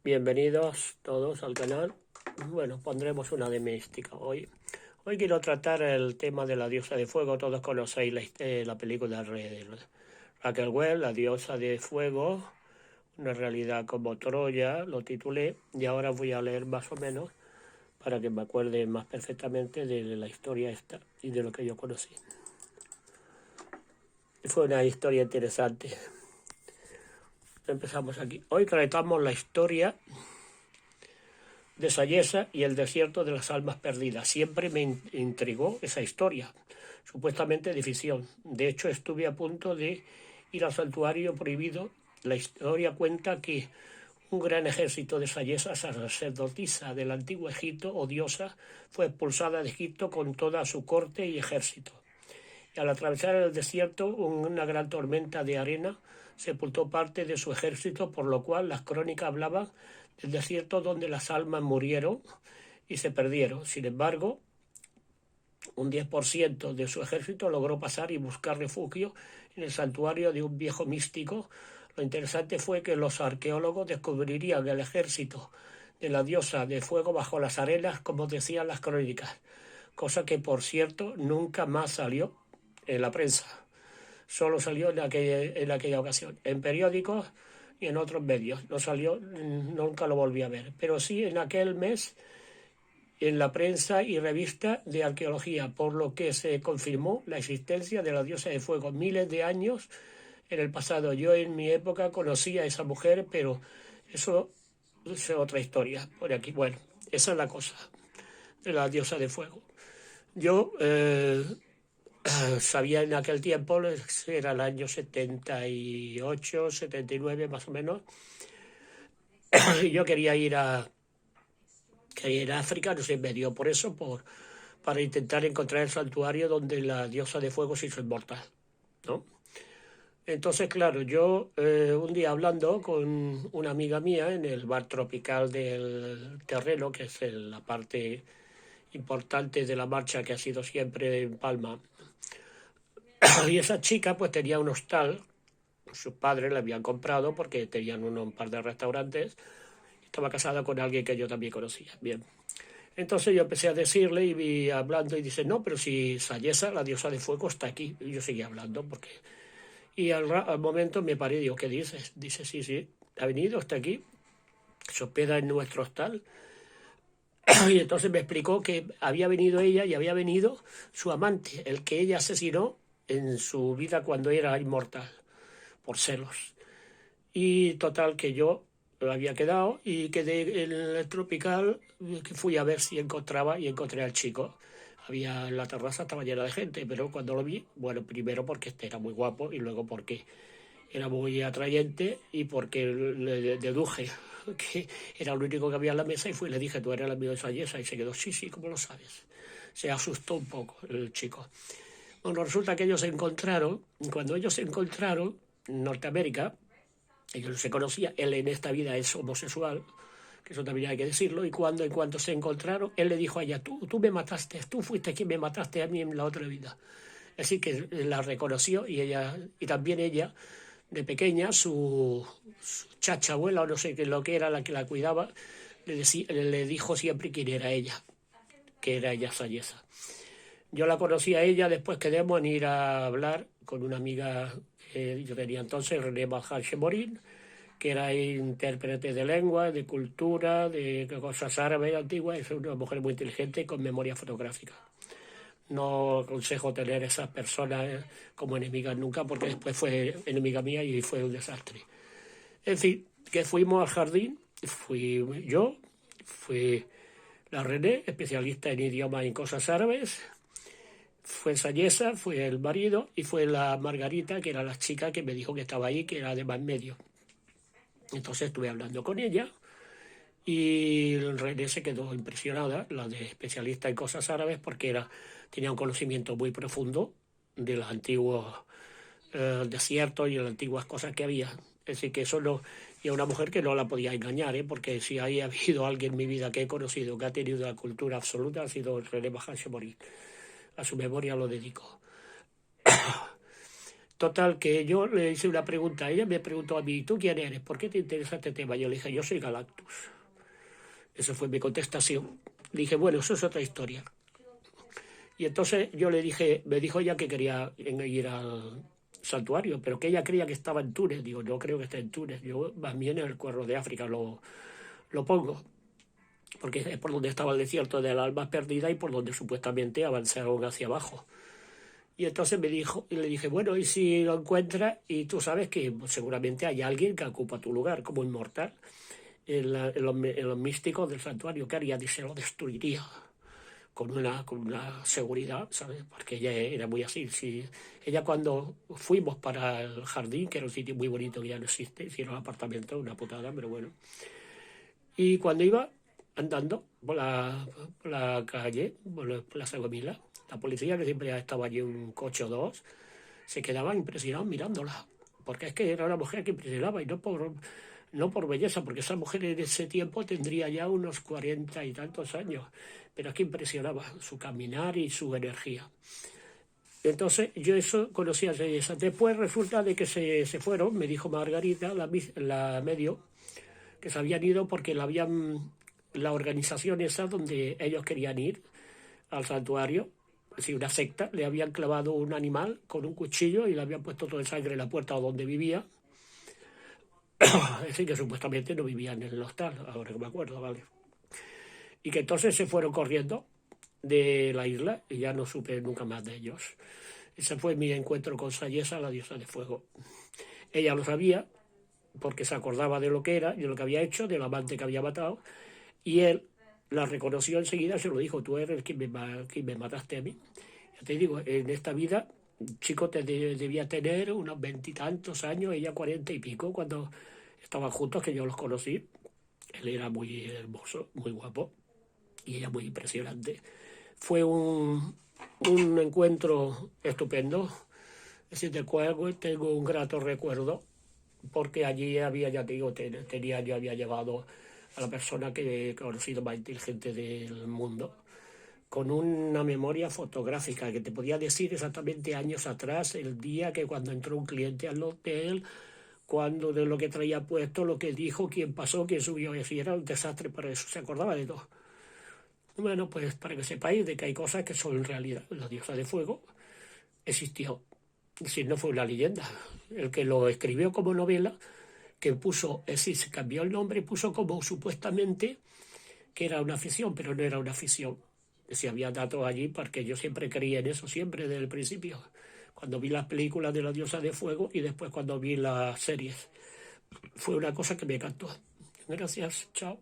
Bienvenidos todos al canal. Bueno, pondremos una de mística hoy quiero tratar el tema de la diosa de fuego. Todos conocéis la película de Raquel Welch, la diosa de fuego, una realidad como Troya, lo titulé, y ahora voy a leer más o menos para que me acuerde más perfectamente de la historia esta y de lo que yo conocí. Fue una historia interesante. Empezamos aquí. Hoy tratamos la historia de Sayesa y el desierto de las almas perdidas. Siempre me intrigó esa historia, supuestamente de ficción. De hecho, estuve a punto de ir al santuario prohibido. La historia cuenta que un gran ejército de Sayesa, sacerdotisa del antiguo Egipto o diosa, fue expulsada de Egipto con toda su corte y ejército. Y al atravesar el desierto, una gran tormenta de arena sepultó parte de su ejército, por lo cual las crónicas hablaban del desierto donde las almas murieron y se perdieron. Sin embargo, un 10% de su ejército logró pasar y buscar refugio en el santuario de un viejo místico. Lo interesante fue que los arqueólogos descubrirían el ejército de la diosa de fuego bajo las arenas, como decían las crónicas, cosa que, por cierto, nunca más salió en la prensa. Solo salió en aquella ocasión, en periódicos y en otros medios. No salió, nunca lo volví a ver. Pero sí en aquel mes en la prensa y revista de arqueología, por lo que se confirmó la existencia de la diosa de fuego miles de años en el pasado. Yo en mi época conocí a esa mujer, pero eso es otra historia. Por aquí, bueno, esa es la cosa de la diosa de fuego. Yo sabía en aquel tiempo, era el año 78, 79 más o menos, y yo quería ir a África, no sé, me dio por eso, para intentar encontrar el santuario donde la diosa de fuego se hizo inmortal, ¿no? Entonces, claro, yo un día hablando con una amiga mía en el bar tropical del terreno, que es la parte importante de la marcha que ha sido siempre en Palma, y esa chica pues tenía un hostal, sus padres le habían comprado porque tenían un par de restaurantes, estaba casada con alguien que yo también conocía, bien. Entonces yo empecé a decirle y vi hablando y dice, no, pero si Sayesa, la diosa de fuego, está aquí. Y yo seguía hablando porque... Y al momento me paré y digo, ¿qué dices? Dice, sí, ha venido, está aquí, se hospeda en nuestro hostal. Y entonces me explicó que había venido ella y había venido su amante, el que ella asesinó en su vida cuando era inmortal, por celos. Y total que yo había quedado y quedé en el tropical, que fui a ver si encontraba y encontré al chico. Había en la terraza, estaba llena de gente, pero cuando lo vi, bueno, primero porque este era muy guapo y luego porque era muy atrayente y porque le deduje que era lo único que había en la mesa y fui y le dije, tú eres el amigo de Sayesa, y se quedó, sí, ¿cómo lo sabes? Se asustó un poco el chico. Bueno, resulta que ellos se encontraron, y cuando ellos se encontraron en Norteamérica, ellos no se conocían, él en esta vida es homosexual, que eso también hay que decirlo, y en cuanto se encontraron, él le dijo a ella, tú me mataste, tú fuiste quien me mataste a mí en la otra vida. Así que la reconoció y ella, y también ella, de pequeña, su chachabuela, o no sé qué lo que era, la que la cuidaba, le dijo siempre quién era ella, que era ella Sayesa. Yo la conocí a ella, después quedamos en ir a hablar con una amiga que yo tenía entonces, René Balhach-Morin, que era intérprete de lengua, de cultura, de cosas árabes antiguas. Es una mujer muy inteligente con memoria fotográfica. No aconsejo tener esas personas como enemigas nunca, porque después fue enemiga mía y fue un desastre. En fin, que fuimos al jardín, fui yo, fui la René, especialista en idiomas y cosas árabes, fue Sayesa, fue el marido, y fue la Margarita, que era la chica que me dijo que estaba ahí, que era de más medio. Entonces estuve hablando con ella y René se quedó impresionada, la de especialista en cosas árabes, porque tenía un conocimiento muy profundo de los antiguos desiertos y las antiguas cosas que había. Es decir, que eso no... Y una mujer que no la podía engañar, porque si hay habido alguien en mi vida que he conocido que ha tenido la cultura absoluta, ha sido René Balhach-Morin. A su memoria lo dedico. Total, que yo le hice una pregunta, ella me preguntó a mí, ¿tú quién eres? ¿Por qué te interesa este tema? Yo le dije, yo soy Galactus. Esa fue mi contestación. Le dije, bueno, eso es otra historia. Y entonces yo le dije, me dijo ella que quería ir al santuario, pero que ella creía que estaba en Túnez. Digo, no creo que esté en Túnez, yo más bien en el Cuerno de África lo pongo, porque es por donde estaba el desierto de las almas perdidas y por donde supuestamente avanzaron hacia abajo. Y entonces me dijo, y le dije, bueno, ¿y si lo encuentras? Y tú sabes que seguramente hay alguien que ocupa tu lugar como inmortal en los místicos del santuario. ¿Qué haría? Dice, lo destruiría con una seguridad, ¿sabes? Porque ella era muy así. Si, ella cuando fuimos para el jardín, que era un sitio muy bonito que ya no existe, hicieron apartamentos, una putada, pero bueno. Y cuando iba andando por la calle, por la Plaza Gomila, la policía, que siempre estaba allí un coche o dos, se quedaban impresionados mirándola. Porque es que era una mujer que impresionaba y no por belleza, porque esa mujer en ese tiempo tendría ya unos 40 y tantos años, pero es que impresionaba su caminar y su energía. Entonces yo eso conocía a esa. Después resulta de que se fueron, me dijo Margarita, la medio, que se habían ido porque la organización esa donde ellos querían ir al santuario, es una secta, le habían clavado un animal con un cuchillo y le habían puesto todo el sangre en la puerta donde vivía. Es decir, que supuestamente no vivían en el hostal, ahora que me acuerdo, ¿vale? Y que entonces se fueron corriendo de la isla y ya no supe nunca más de ellos. Ese fue mi encuentro con Sayesa, la diosa de fuego. Ella lo sabía porque se acordaba de lo que era, de lo que había hecho, del amante que había matado, y él la reconoció enseguida, se lo dijo, tú eres quien me mataste a mí. Ya te digo, en esta vida, chico debía tener unos 20 y tantos años, ella 40 y pico, cuando estaban juntos, que yo los conocí. Él era muy hermoso, muy guapo, y ella muy impresionante. Fue un encuentro estupendo, es decir, del cual tengo un grato recuerdo, porque allí había, ya te digo, yo había llevado a la persona que he conocido más inteligente del mundo, con una memoria fotográfica que te podía decir exactamente años atrás, el día que cuando entró un cliente al hotel, cuando de lo que traía puesto, lo que dijo, quién pasó, quién subió, y así era un desastre para eso, se acordaba de todo. Bueno, pues para que sepáis de que hay cosas que son realidad. La diosa de fuego existió, si no fue una leyenda. El que lo escribió como novela, que puso, es decir, se cambió el nombre y puso como supuestamente que era una ficción, pero no era una ficción. Si había datos allí, porque yo siempre creía en eso, siempre desde el principio. Cuando vi las películas de la diosa de fuego y después cuando vi las series. Fue una cosa que me encantó. Gracias, chao.